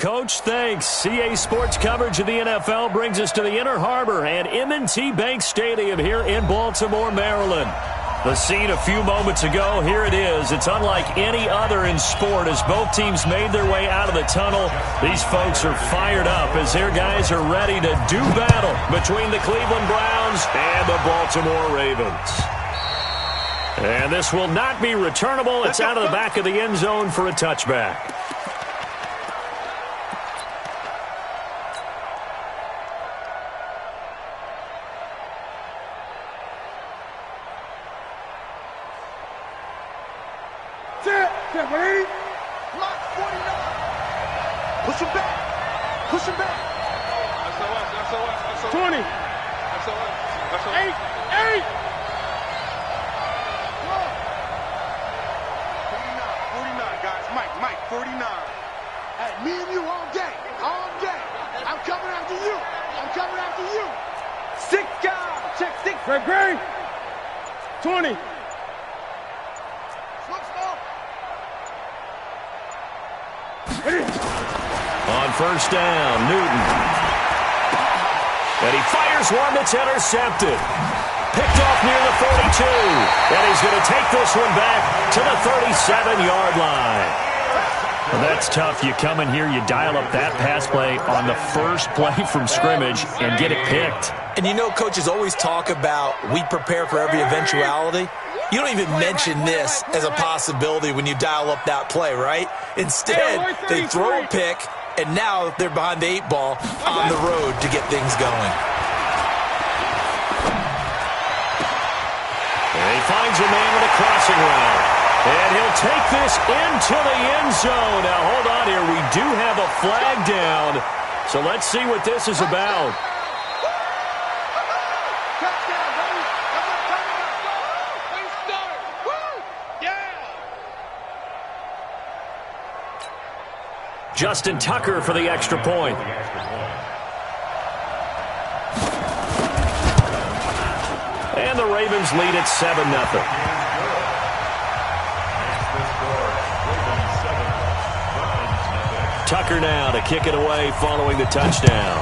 Coach, thanks. CA Sports coverage of the NFL brings us to the Inner Harbor and M&T Bank Stadium here in Baltimore, Maryland. The scene a few moments ago, here it is. It's unlike any other in sport as both teams made their way out of the tunnel. These folks are fired up as their guys are ready to do battle between the Cleveland Browns and the Baltimore Ravens. And this will not be returnable. It's out of the back of the end zone for a touchback. Push him back. Push him back. SOS. 20. SOS. 8. 49, guys. Mike, 49. Hey, me and you all day. I'm coming after you. 6 guys. Check 6. Great. 20. On first down, Newton. And he fires one that's intercepted. Picked off near the 42. And he's going to take this one back to the 37-yard line. Well, that's tough. You come in here, you dial up that pass play on the first play from scrimmage and get it picked. And you know, coaches always talk about we prepare for every eventuality. You don't even mention this as a possibility when you dial up that play, right? Instead, they throw a pick, and now they're behind the 8 ball on the road to get things going. And he finds a man with a crossing route. And he'll take this into the end zone. Now, hold on here. We do have a flag down. So let's see what this is about. Justin Tucker for the extra point. And the Ravens lead at 7-0. Tucker now to kick it away following the touchdown.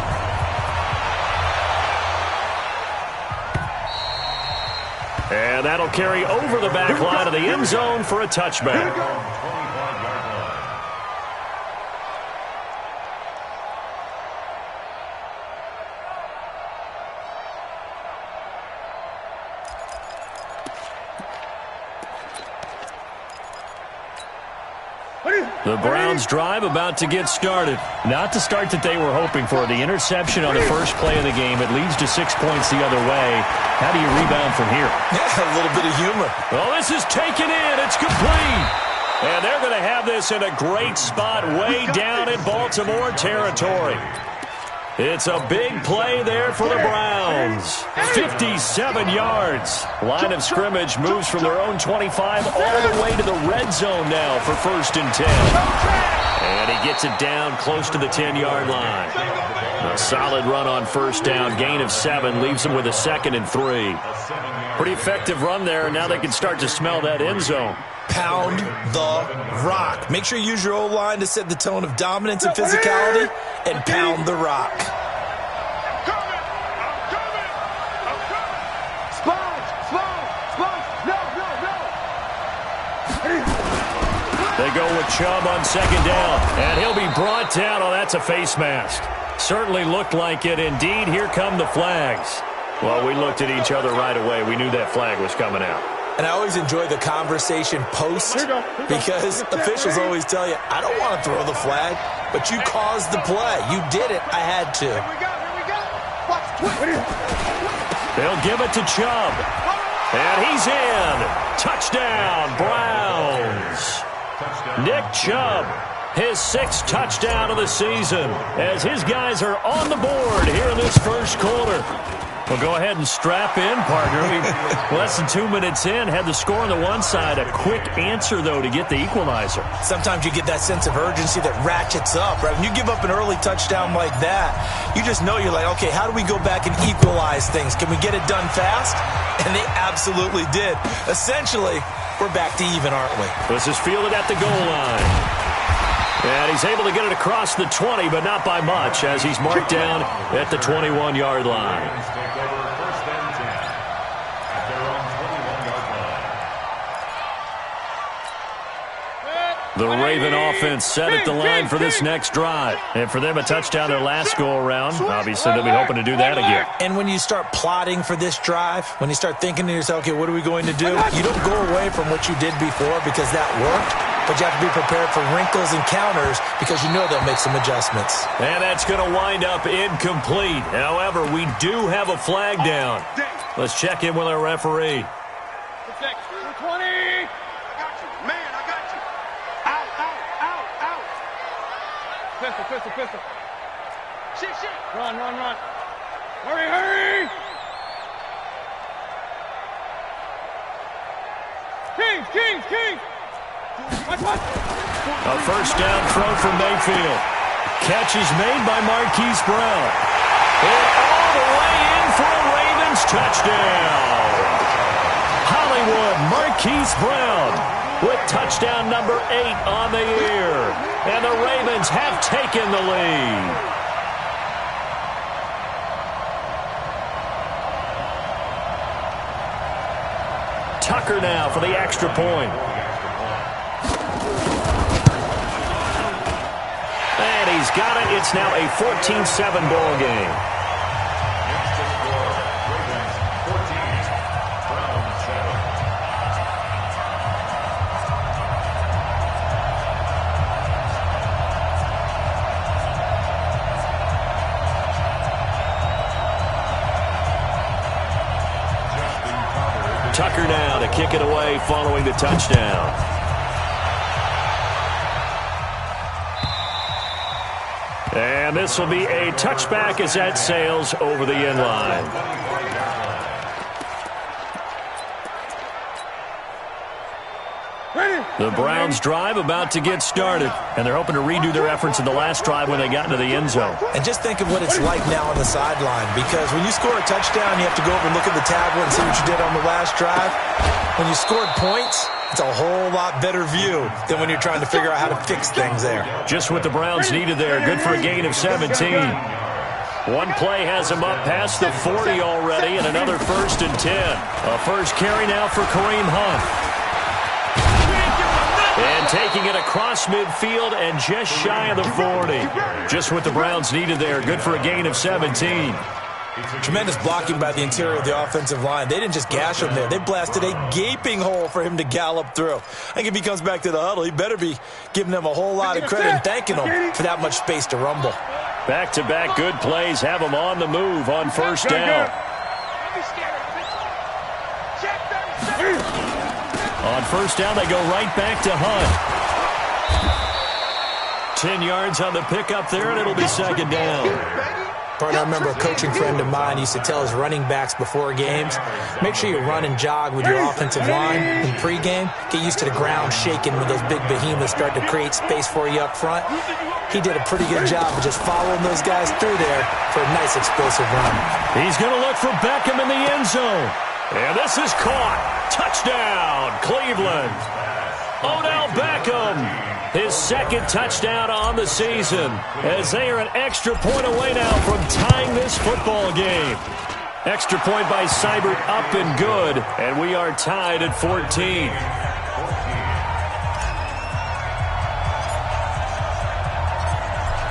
And that'll carry over the back line of the end zone for a touchback. The Browns drive about to get started. Not the start that they were hoping for. The interception on the first play of the game. It leads to 6 points the other way. How do you rebound from here? Yeah, a little bit of humor. Well, this is taken in. It's complete. And they're going to have this in a great spot way down in Baltimore territory. It's a big play there for the Browns. 57 yards. Line of scrimmage moves from their own 25 all the way to the red zone now for 1st and 10. And he gets it down close to the 10-yard line. A solid run on first down. Gain of 7 leaves them with a 2nd and 3. Pretty effective run there, and now they can start to smell that end zone. Pound the rock. Make sure you use your O-line to set the tone of dominance and physicality, and pound the rock. They go with Chubb on 2nd down, and he'll be brought down. Oh, that's a face mask. Certainly looked like it. Indeed, here come the flags. Well, we looked at each other right away. We knew that flag was coming out. And I always enjoy the conversation post because officials always tell you, I don't want to throw the flag, but you caused the play. You did it. I had to. They'll give it to Chubb. And he's in. Touchdown, Browns. Nick Chubb, his 6th touchdown of the season as his guys are on the board here in this first quarter. Well, go ahead and strap in, partner. Less than 2 minutes in, had the score on the one side. A quick answer, though, to get the equalizer. Sometimes you get that sense of urgency that ratchets up, right? When you give up an early touchdown like that, you just know you're like, okay, how do we go back and equalize things? Can we get it done fast? And they absolutely did. Essentially, we're back to even, aren't we? This is fielded at the goal line. And he's able to get it across the 20, but not by much, as he's marked down at the 21-yard line. The Raven offense set at the line for this next drive. And for them, a touchdown their last go-around. Obviously, they'll be hoping to do that again. And when you start plotting for this drive, when you start thinking to yourself, okay, what are we going to do? You don't go away from what you did before because that worked, but you have to be prepared for wrinkles and counters because you know they'll make some adjustments. And that's going to wind up incomplete. However, we do have a flag down. Let's check in with our referee. 20. Pistol. Shit. Run. Hurry. Kings. What? A first down throw from Mayfield. Catch is made by Marquise Brown. And all the way in for a Ravens touchdown. Hollywood Marquise Brown with touchdown number 8 on the year. And the Ravens have taken the lead. Tucker now for the extra point. And he's got it. It's now a 14-7 ball game. Tucker now to kick it away following the touchdown. And this will be a touchback as that sails over the end line. The Browns drive about to get started, and they're hoping to redo their efforts in the last drive when they got into the end zone. And just think of what it's like now on the sideline, because when you score a touchdown, you have to go over and look at the tablet and see what you did on the last drive. When you scored points, it's a whole lot better view than when you're trying to figure out how to fix things there. Just what the Browns needed there. Good for a gain of 17. One play has him up past the 40 already, and another 1st and 10. A first carry now for Kareem Hunt. And taking it across midfield and just shy of the 40. Just what the Browns needed there. Good for a gain of 17. Tremendous blocking by the interior of the offensive line. They didn't just gash him there. They blasted a gaping hole for him to gallop through. I think if he comes back to the huddle, he better be giving them a whole lot of credit and thanking them for that much space to rumble. Back-to-back good plays have him on the move on first down. On first down, they go right back to Hunt. 10 yards on the pickup there, and it'll be second down. Partner, I remember a coaching friend of mine used to tell his running backs before games, make sure you run and jog with your offensive line in pregame. Get used to the ground shaking when those big behemoths start to create space for you up front. He did a pretty good job of just following those guys through there for a nice explosive run. He's going to look for Beckham in the end zone. And this is caught. Touchdown, Cleveland. Odell Beckham, his second touchdown on the season, as they are an extra point away now from tying this football game. Extra point by Seibert up and good, and we are tied at 14.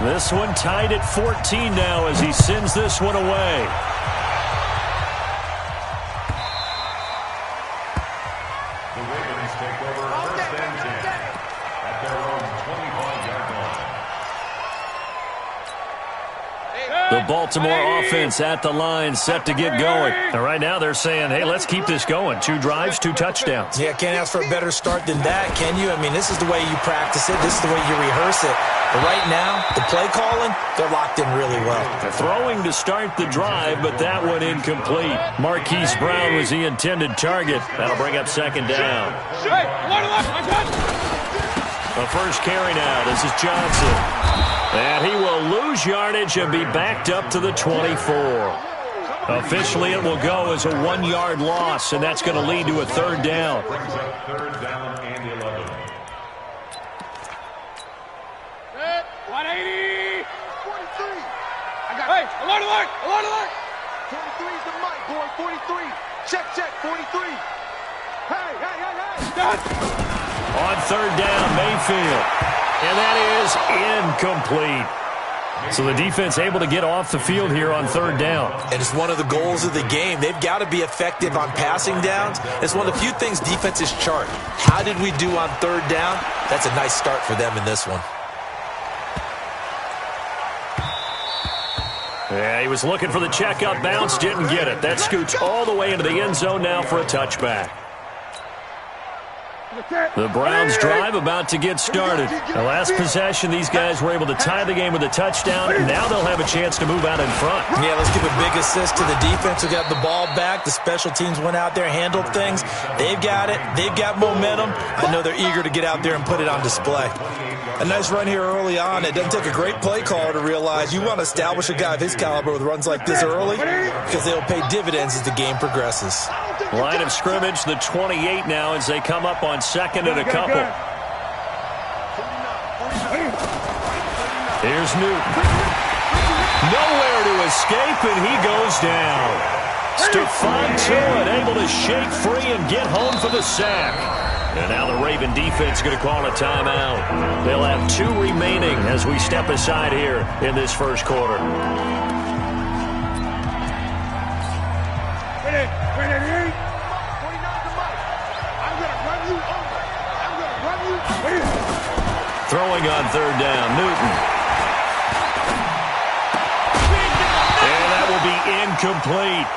This one tied at 14 now as he sends this one away. The Baltimore offense at the line, set to get going. And right now they're saying, hey, let's keep this going. 2 drives, 2 touchdowns. Yeah, can't ask for a better start than that, can you? I mean, this is the way you practice it. This is the way you rehearse it. But right now, the play calling, they're locked in really well. Throwing to start the drive, but that one incomplete. Marquise Brown was the intended target. That'll bring up second down. The first carry now. This is Johnson. And he will lose yardage and be backed up to the 24. Officially, it will go as a 1-yard loss, and that's going to lead to a third down. Alert, alert, alert, alert. 43's the mic, boy, 43. Check, check, 43. Hey, hey, hey, hey. Done. On third down, Mayfield. And that is incomplete. So the defense able to get off the field here on third down. And it's one of the goals of the game. They've got to be effective on passing downs. It's one of the few things defenses chart. How did we do on third down? That's a nice start for them in this one. Yeah, he was looking for the checkup bounce, didn't get it. That scoots all the way into the end zone now for a touchback. The Browns drive about to get started. The last possession, these guys were able to tie the game with a touchdown, and now they'll have a chance to move out in front. Yeah, let's give a big assist to the defense who got the ball back. The special teams went out there, handled things. They've got it. They've got momentum. I know they're eager to get out there and put it on display. A nice run here early on. It doesn't take a great play caller to realize you want to establish a guy of his caliber with runs like this early because they'll pay dividends as the game progresses. Line of scrimmage, the 28 now as they come up on second and a couple. Here's Newton. Nowhere to escape, and he goes down. Stephon Tuitt able to shake free and get home for the sack. And now the Raven defense going to call a timeout. They'll have 2 remaining as we step aside here in this first quarter. Throwing on third down, Newton. And that will be incomplete.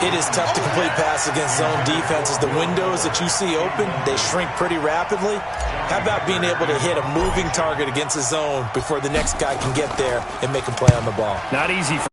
It is tough to complete pass against zone defenses. The windows that you see open, they shrink pretty rapidly. How about being able to hit a moving target against a zone before the next guy can get there and make a play on the ball? Not easy for